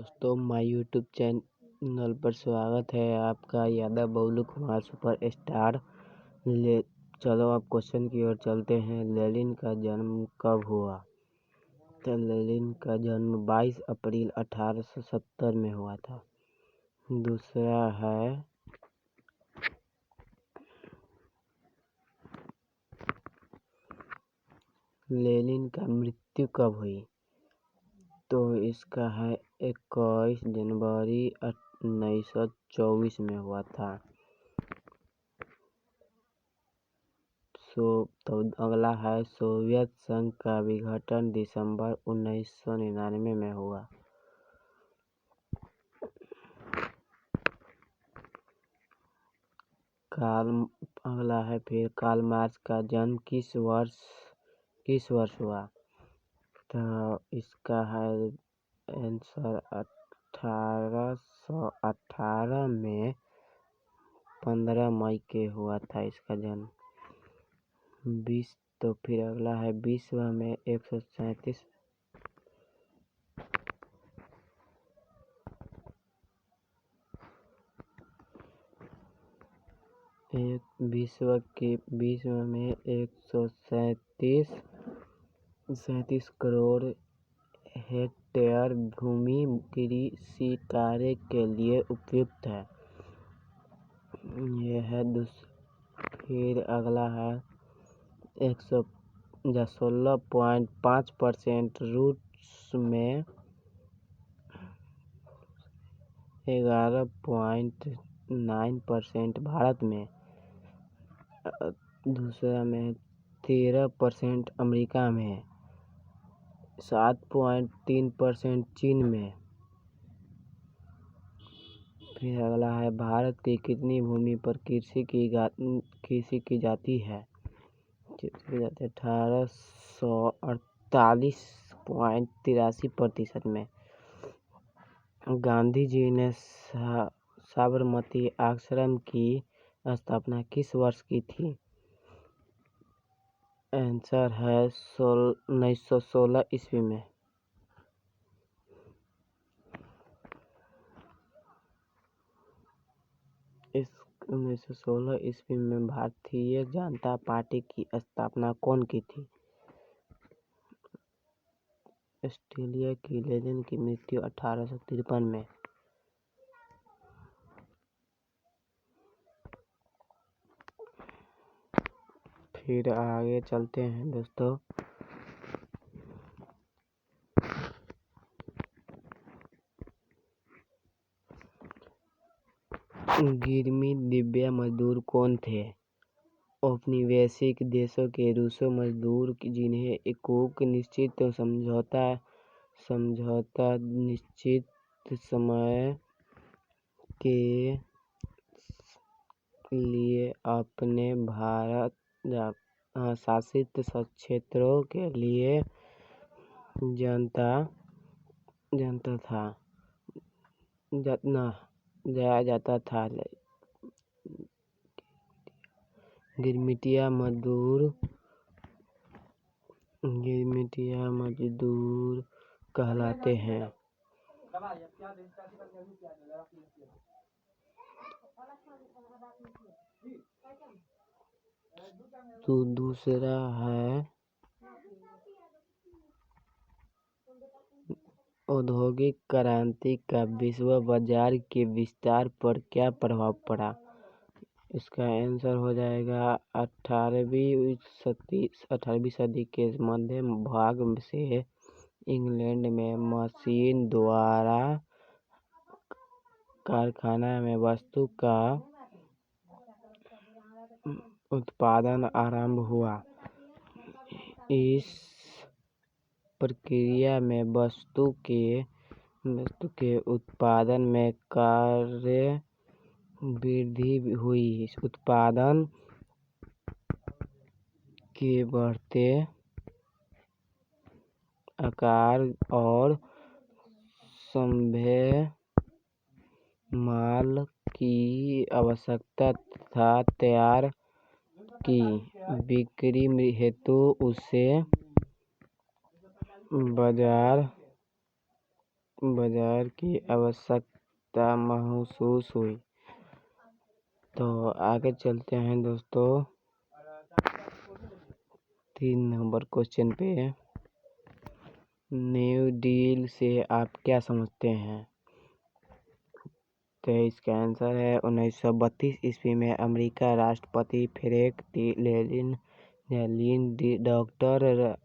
दोस्तों my YouTube channel पर स्वागत है आपका। यादव बबलू कुमार सुपरस्टार। चलो अब क्वेश्चन की ओर चलते हैं। लेनिन का जन्म कब हुआ? तो लेनिन का जन्म 22 अप्रैल 1870 में हुआ था। दूसरा है लेनिन का मृत्यु कब हुई? तो इसका है 21 जनवरी 1924 में हुआ था। तो अगला है सोवियत संघ का विघटन दिसंबर 1999 में हुआ। अगला है फिर कार्ल मार्क्स का जन्म किस वर्ष हुआ? तो इसका है आंसर 1818 में 15 मई के हुआ था इसका जन्म। तो फिर अगला है विश्व में 137 में 137 करोड़ हेक्टेयर भूमि कृषि कार्य के लिए उपयुक्त है। यह है फिर अगला है 16.5% रूस में 11.9% भारत में, दूसरा में 13% अमेरिका में, 7.3% चीन में। फिर अगला है भारत की कितनी भूमि पर कृषि की जाती है? 1848.83% में। गांधी जी ने साबरमती आश्रम की स्थापना किस वर्ष की थी? आंसर है 1916 ईस्वी में। इस 1916 ईस्वी में भारतीय जनता पार्टी की स्थापना कौन की थी? ऑस्ट्रेलिया की लेनिन की मृत्यु 1853 में। फिर आगे चलते हैं दोस्तों। गिरमी दिव्या मजदूर कौन थे? औपनिवेशिक देशों के रूसो मजदूर जिन्हें एक निश्चित समझौता निश्चित समय के लिए अपने भारत शासित क्षेत्रों के लिए जाया जाता था। गिरमिटिया मजदूर कहलाते हैं। तो दूसरा है औद्योगिक क्रांति का विश्व बाजार के विस्तार पर क्या प्रभाव पड़ा? इसका आंसर हो जाएगा 18वीं सदी के मध्य भाग से इंग्लैंड में मशीन द्वारा कारखाना में वस्तु का उत्पादन आरंभ हुआ। इस प्रक्रिया में वस्तु के उत्पादन में कार्य वृद्धि हुई। उत्पादन के बढ़ते आकार और संभव माल की आवश्यकता तैयार की बिक्री हेतु उसे बाजार बाजार की आवश्यकता महसूस हुई। तो आगे चलते हैं दोस्तों 3 नंबर क्वेश्चन पे। न्यू डील से आप क्या समझते हैं? तो इसका आंसर है 1932 ईस्वी में अमेरिका राष्ट्रपति लेलिन डॉक्टर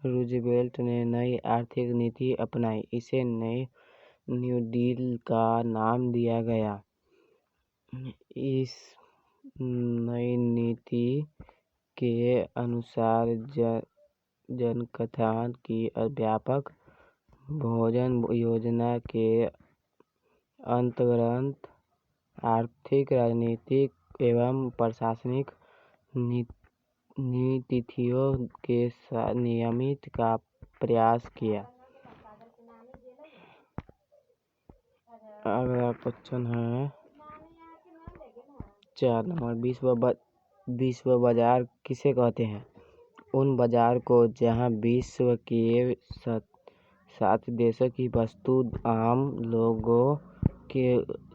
रूजवेल्ट ने नई आर्थिक नीति अपनाई। इसे न्यू डील का नाम दिया गया। इस नई नीति के अनुसार जनकल्याण की व्यापक भोजन योजना के अंतर्गत आर्थिक, राजनीतिक एवं प्रशासनिक नीतियों के नियमित का प्रयास किया। अगला क्वेश्चन है 4 नंबर। विश्व बाजार किसे कहते हैं? उन बाजार को जहां विश्व के 7 देशों की वस्तु आम लोगों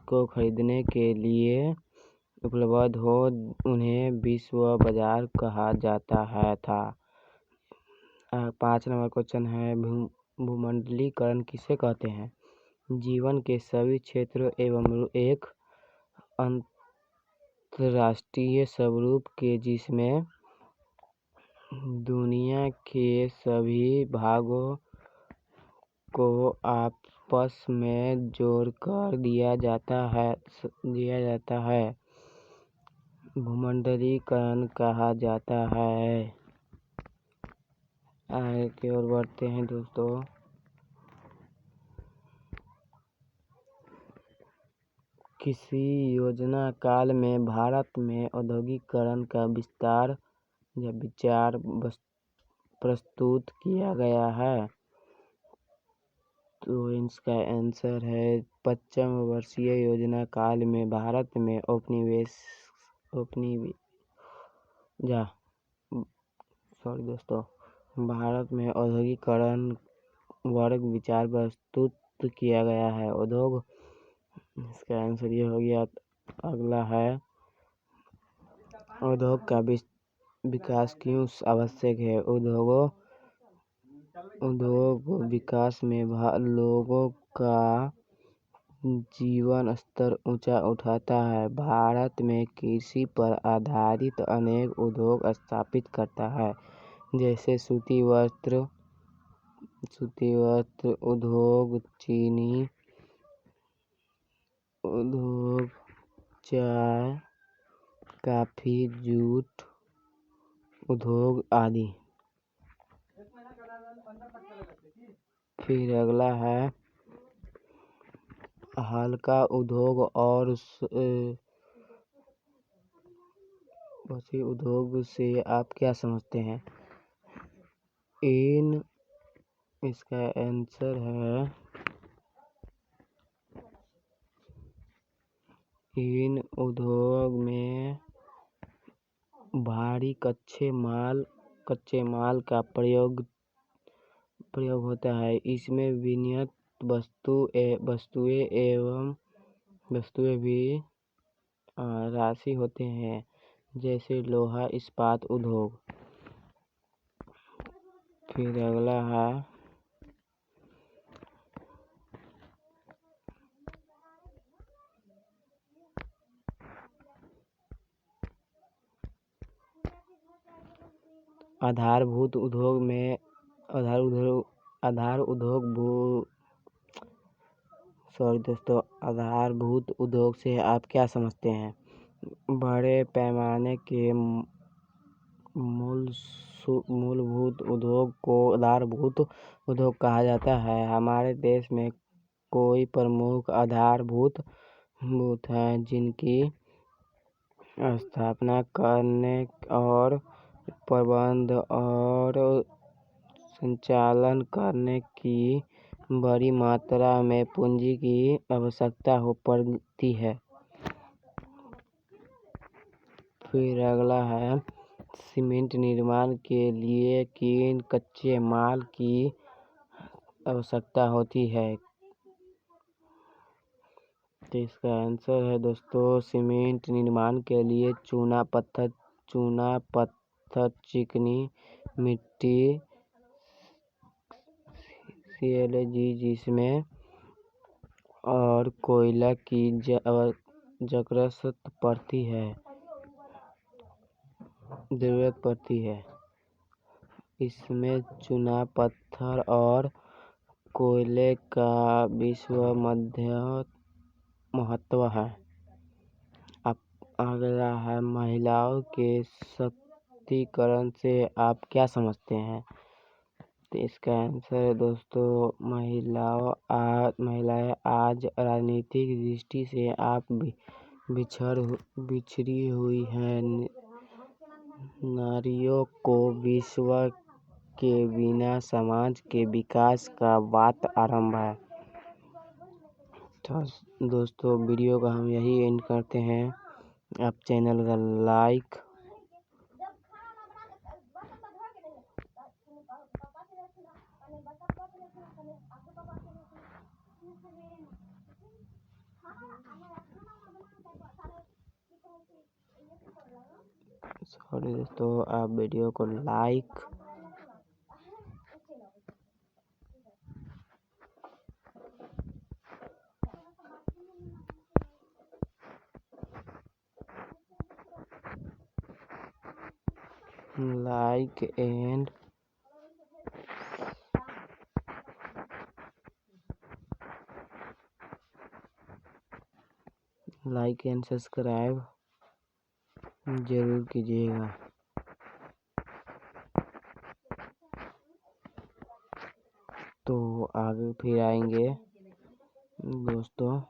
को खरीदने के लिए उपलब्ध हो, उन्हें विश्व बाजार कहा जाता था। 5 नंबर क्वेश्चन है भूमंडलीकरण किसे कहते हैं? जीवन के सभी क्षेत्रों एवं एक अंतरराष्ट्रीय स्वरूप के जिसमें दुनिया के सभी भागों को आपस में जोड़कर दिया जाता है भूमंडलीकरण कहा जाता है। आगे की ओर बढ़ते हैं दोस्तों। किसी योजना काल में भारत में औद्योगिकरण का विचार प्रस्तुत किया गया है। तो इसका आंसर है 25 वर्षीय योजना काल में भारत में भारत में औद्योगिकरण वर्ग विचार प्रस्तुत किया गया है। इसका आंसर ये हो गया। अगला है उद्योग का विकास क्यों आवश्यक है? उद्योग विकास में लोगों का जीवन स्तर ऊंचा उठाता है। भारत में कृषि पर आधारित अनेक उद्योग स्थापित करता है, जैसे सूती वस्त्र उद्योग, चीनी उद्योग, चाय, कॉफी, जूट उद्योग आदि। फिर अगला है हल्का उद्योग और उद्योग से आप क्या समझते हैं? इसका आंसर है इन उद्योग में भारी कच्चे माल का प्रयोग होता है। इसमें विनिर्मित वस्तुएं भी राशि होते हैं, जैसे लोहा इस्पात उद्योग। फिर अगला है आधारभूत उद्योग से आप क्या समझते हैं? बड़े पैमाने के मूलभूत उद्योग को आधारभूत उद्योग कहा जाता है। हमारे देश में कई प्रमुख आधारभूत हैं, जिनकी स्थापना करने और प्रबंधन और संचालन करने की बड़ी मात्रा में पूंजी की आवश्यकता पड़ती है। फिर अगला है सीमेंट निर्माण के लिए किन कच्चे माल की आवश्यकता होती है? तो इसका आंसर है दोस्तों सीमेंट निर्माण के लिए चूना पत्थर, चिकनी मिट्टी, CLG जिसमें और कोयला की जरूरत पड़ती है। इसमें चूना पत्थर और कोयले का महत्व है। अब अगला है महिलाओं के सशक्तिकरण से आप क्या समझते हैं? तो इसका आंसर है दोस्तों महिलाएं आज राजनीतिक दृष्टि से आप बिछड़ी हुई हैं। नारियों को विश्वास के बिना समाज के विकास का बात आरंभ है। तो दोस्तों वीडियो का हम यही एंड करते हैं। आप चैनल का लाइक आप वीडियो को लाइक एंड सब्सक्राइब जरूर कीजिएगा। तो आगे फिर आएंगे दोस्तों।